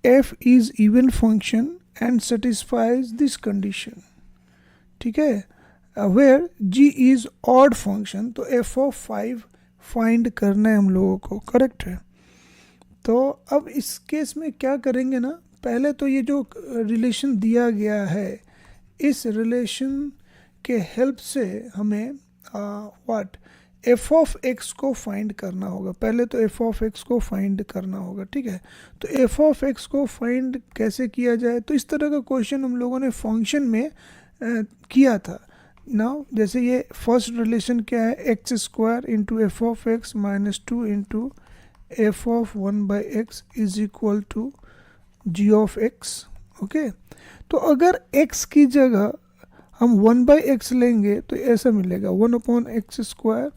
f is even function and satisfies this condition, ठीक है, where g is odd function, तो f of 5 find करना है हम लोगों को, करेक्ट है। तो अब इस केस में क्या करेंगे ना, पहले तो ये जो रिलेशन दिया गया है, इस रिलेशन के हेल्प से हमें व्हाट एफ ऑफ एक्स को फाइंड करना होगा। पहले तो एफ ऑफ एक्स को फाइंड करना होगा, ठीक है। तो एफ ऑफ एक्स को फाइंड कैसे किया जाए, तो इस तरह का क्वेश्चन हम लोगों ने फंक्शन में किया था। नाउ जैसे ये फर्स्ट रिलेशन क्या है, x square into f of x minus 2 into f of 1/x is equal to g of x, okay. तो अगर x की जगह हम 1/x लेंगे तो ऐसा मिलेगा 1/x²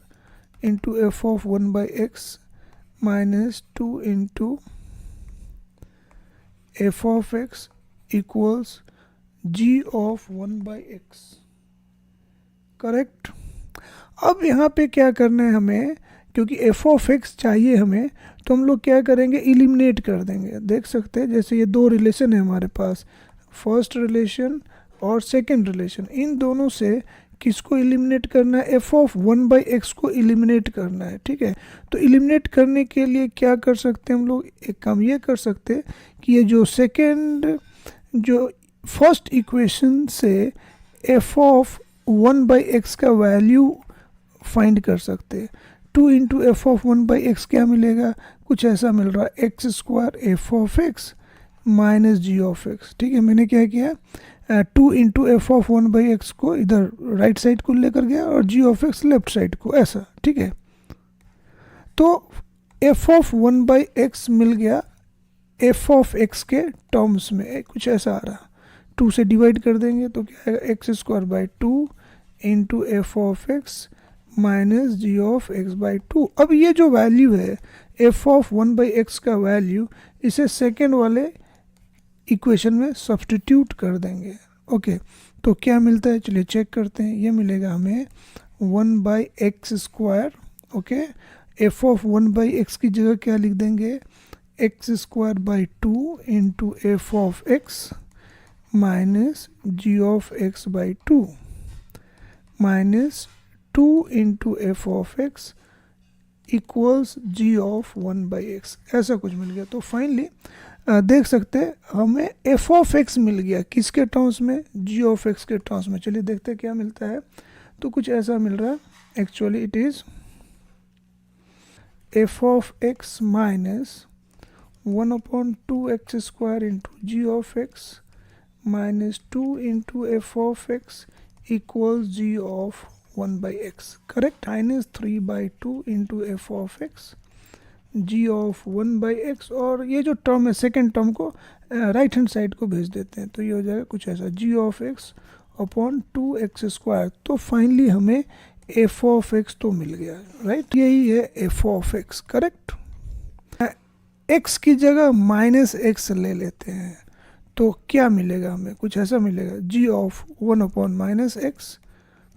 into f of 1/x minus 2 into f of x equals g of 1/x, correct. अब यहाँ पे क्या करना है हमें, क्योंकि एफ ऑफ एक्स चाहिए हमें, तो हम लोग क्या करेंगे, एलिमिनेट कर देंगे। देख सकते हैं जैसे ये दो रिलेशन है हमारे पास, फर्स्ट रिलेशन और सेकंड रिलेशन, इन दोनों से किसको एलिमिनेट करना है, एफ ऑफ 1/x को एलिमिनेट करना है, ठीक है। तो एलिमिनेट करने के लिए क्या कर सकते हैं हम लोग, एक काम ये कर सकते हैं कि ये जो फर्स्ट इक्वेशन से एफ ऑफ 1/x का वैल्यू फाइंड कर सकते हैं। 2 इंटू एफ ऑफ 1/x क्या मिलेगा, कुछ ऐसा मिल रहा है, x² f of x minus g of x, ठीक है। मैंने क्या किया, 2 इंटू एफ ऑफ 1/x को इधर राइट साइड को लेकर गया और जी ऑफ एक्स लेफ्ट साइड को, ऐसा, ठीक है। तो एफ ऑफ 1/x मिल गया एफ ऑफ एक्स के टर्म्स में, कुछ ऐसा आ रहा, 2 से डिवाइड कर देंगे तो क्या आएगा, x²/2 into f of x minus g of x/2। अब ये जो वैल्यू है एफ ऑफ 1/x का वैल्यू, इसे सेकेंड वाले इक्वेशन में सब्स्टिट्यूट कर देंगे, ओके। तो क्या मिलता है, चलिए चेक करते हैं। ये मिलेगा हमें 1/x², okay. F of 1/x की जगह क्या लिख देंगे, x²/2 into f of x minus g of x/2 minus 2 into f of x equals g of 1/x, ऐसा कुछ मिल गया। तो फाइनली देख सकते हैं हमें एफ ऑफ एक्स मिल गया, किसके टर्म्स में, जी ऑफ एक्स के टर्म्स में। चलिए देखते हैं क्या मिलता है। तो कुछ ऐसा मिल रहा है, actually it is f of x minus 1/2x² into g of x minus 2 into f of x equals g of 1/x, correct. Minus 3/2 into f of x g of 1/x, और ये जो टर्म है second term को right hand side को भेज देते हैं, तो ये हो जाएगा कुछ ऐसा, जी ऑफ एक्स अपॉन 2x²। तो फाइनली हमें एफ ऑफ एक्स तो मिल गया, राइट। यही है F of x, correct. X की जगह माइनस एक्स ले लेते हैं तो क्या मिलेगा हमें, कुछ ऐसा मिलेगा, g of 1/-x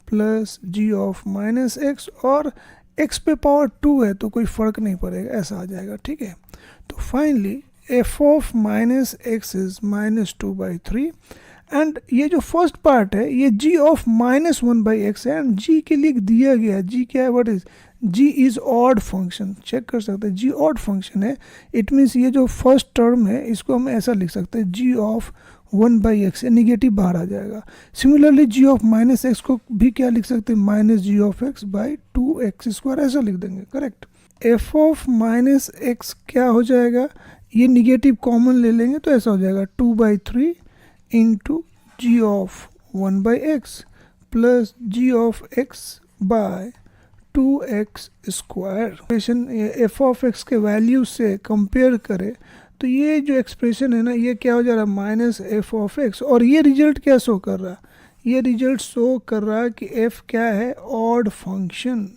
plus g of -x, और x पे पावर 2 है तो कोई फ़र्क नहीं पड़ेगा, ऐसा आ जाएगा, ठीक है। तो finally F of -x is -2/3, and ये जो फर्स्ट पार्ट है ये g ऑफ -1/x है, एंड g के लिए दिया गया, g क्या है, what is, g is odd function, check कर सकते हैं, g ऑड फंक्शन है। इट मीन्स ये जो फर्स्ट टर्म है इसको हम ऐसा लिख सकते हैं, g ऑफ 1/x, नेगेटिव बाहर आ जाएगा। सिमिलरली जी ऑफ -x को भी क्या लिख सकते हैं, माइनस जी ऑफ x/2x², ऐसा लिख देंगे, करेक्ट। एफ ऑफ -x क्या हो जाएगा, ये निगेटिव कॉमन ले लेंगे तो ऐसा हो जाएगा 2/3 into g of 1/x plus g of x/2x²। F of x के वैल्यू से कंपेयर करें तो ये जो एक्सप्रेशन है ना, ये क्या हो जा रहा है, माइनस एफ ऑफ एक्स, और ये रिजल्ट क्या शो कर रहा है, ये रिजल्ट शो कर रहा है कि एफ क्या है, odd function,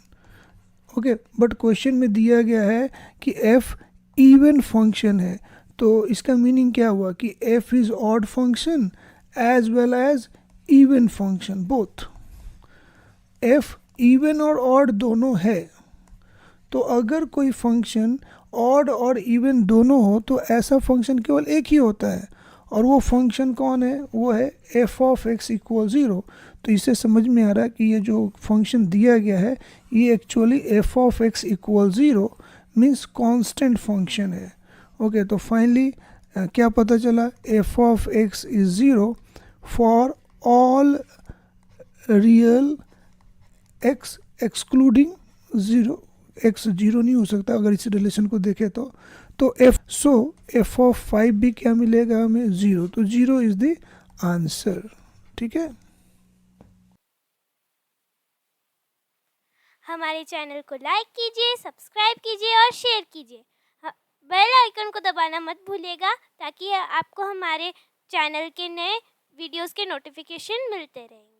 okay. But question में दिया गया है कि एफ इवन फंक्शन है, तो इसका मीनिंग क्या हुआ कि f is odd function as well as even function, both. F even और ऑड दोनों है, तो अगर कोई फंक्शन ऑड और इवन दोनों हो तो ऐसा फंक्शन केवल एक ही होता है, और वो फंक्शन कौन है, वो है एफ ऑफ एक्स इक्वल 0। तो इससे समझ में आ रहा है कि ये जो फंक्शन दिया गया है ये actually F of x equal 0 means constant function है। ओके, तो फाइनली क्या पता चला, F of x is 0 for all real x excluding 0। X 0 नहीं हो सकता अगर इस रिलेशन को देखें तो एफ ऑफ 5 भी क्या मिलेगा हमें, 0। तो 0 इज द आंसर। ठीक है, हमारे चैनल को लाइक कीजिए, सब्सक्राइब कीजिए और शेयर कीजिए। बेल आइकन को दबाना मत भूलिएगा ताकि आपको हमारे चैनल के नए वीडियोस के नोटिफिकेशन मिलते रहेंगे।